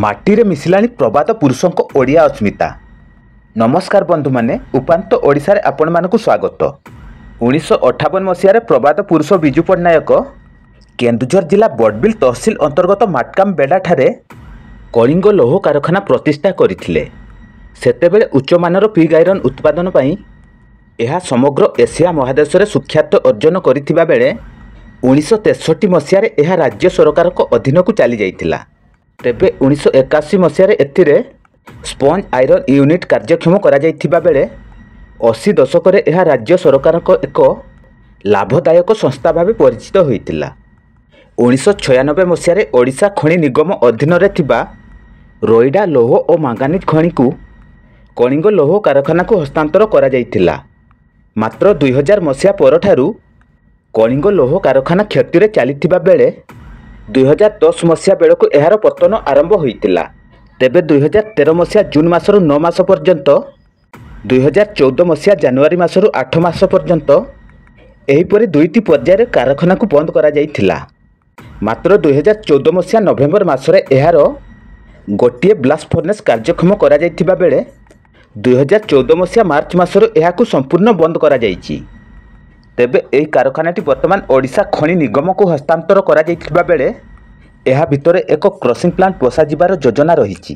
ମାଟିରେ ମିଶିଲାଣି ପ୍ରବାଦ ପୁରୁଷଙ୍କ ଓଡ଼ିଆ ଅସ୍ମିତା। ନମସ୍କାର ବନ୍ଧୁମାନେ, ଉପାନ୍ତ ଓଡ଼ିଶାରେ ଆପଣମାନଙ୍କୁ ସ୍ୱାଗତ। 1958 ମସିହାରେ ପ୍ରବାଦ ପୁରୁଷ ବିଜୁ ପଟ୍ଟନାୟକ କେନ୍ଦୁଝର ଜିଲ୍ଲା ବଡ଼ବିଲ ତହସିଲ ଅନ୍ତର୍ଗତ ମାଟକାମ ବେଡ଼ାଠାରେ କଳିଙ୍ଗ ଲୌହ କାରଖାନା ପ୍ରତିଷ୍ଠା କରିଥିଲେ। ସେତେବେଳେ ଉଚ୍ଚମାନର ପିଗ୍ ଆଇରନ୍ ଉତ୍ପାଦନ ପାଇଁ ଏହା ସମଗ୍ର ଏସିଆ ମହାଦେଶରେ ସୁଖ୍ୟାତ ଅର୍ଜନ କରିଥିବା ବେଳେ 1963 ମସିହାରେ ଏହା ରାଜ୍ୟ ସରକାରଙ୍କ ଅଧୀନକୁ ଚାଲିଯାଇଥିଲା। ତେବେ 1981 ମସିହାରେ ଏଥିରେ ସ୍ପଞ୍ଜ ଆଇରନ୍ ୟୁନିଟ୍ କାର୍ଯ୍ୟକ୍ଷମ କରାଯାଇଥିବା ବେଳେ 80 ଦଶକରେ ଏହା ରାଜ୍ୟ ସରକାରଙ୍କ ଏକ ଲାଭଦାୟକ ସଂସ୍ଥା ଭାବେ ପରିଚିତ ହୋଇଥିଲା। 1996 ମସିହାରେ ଓଡ଼ିଶା ଖଣି ନିଗମ ଅଧୀନରେ ଥିବା ରୋଇଡା ଲୌହ ଓ ମାଙ୍ଗାନିଜ ଖଣିକୁ କଳିଙ୍ଗ ଲୌହ କାରଖାନାକୁ ହସ୍ତାନ୍ତର କରାଯାଇଥିଲା। ମାତ୍ର 2000 ମସିହା ପରଠାରୁ କଳିଙ୍ଗ ଲୌହ କାରଖାନା କ୍ଷତିରେ ଚାଲିଥିବା ବେଳେ 2010 ମସିହା ବେଳକୁ ଏହାର ପତନ ଆରମ୍ଭ ହୋଇଥିଲା। ତେବେ 2013 ମସିହା ଜୁନ୍ ମାସରୁ 9 ମାସ ପର୍ଯ୍ୟନ୍ତ 2014 ମସିହା ଜାନୁଆରୀ ମାସରୁ 8 ମାସ ପର୍ଯ୍ୟନ୍ତ ଏହିପରି ଦୁଇଟି ପର୍ଯ୍ୟାୟରେ କାରଖାନାକୁ ବନ୍ଦ କରାଯାଇଥିଲା। ମାତ୍ର 2014 ମସିହା ନଭେମ୍ବର ମାସରେ ଏହାର ଗୋଟିଏ ବ୍ଲାଷ୍ଟ ଫର୍ନେସ୍ କାର୍ଯ୍ୟକ୍ଷମ କରାଯାଇଥିବା ବେଳେ 2014 ମସିହା ମାର୍ଚ୍ଚ ମାସରୁ ଏହାକୁ ସମ୍ପୂର୍ଣ୍ଣ ବନ୍ଦ କରାଯାଇଛି। ତେବେ ଏହି କାରଖାନାଟି ବର୍ତ୍ତମାନ ଓଡ଼ିଶା ଖଣି ନିଗମକୁ ହସ୍ତାନ୍ତର କରାଯାଇଥିବା ବେଳେ ଏହା ଭିତରେ ଏକ କ୍ରସିଂ ପ୍ଲାଣ୍ଟ ବସାଯିବାର ଯୋଜନା ରହିଛି।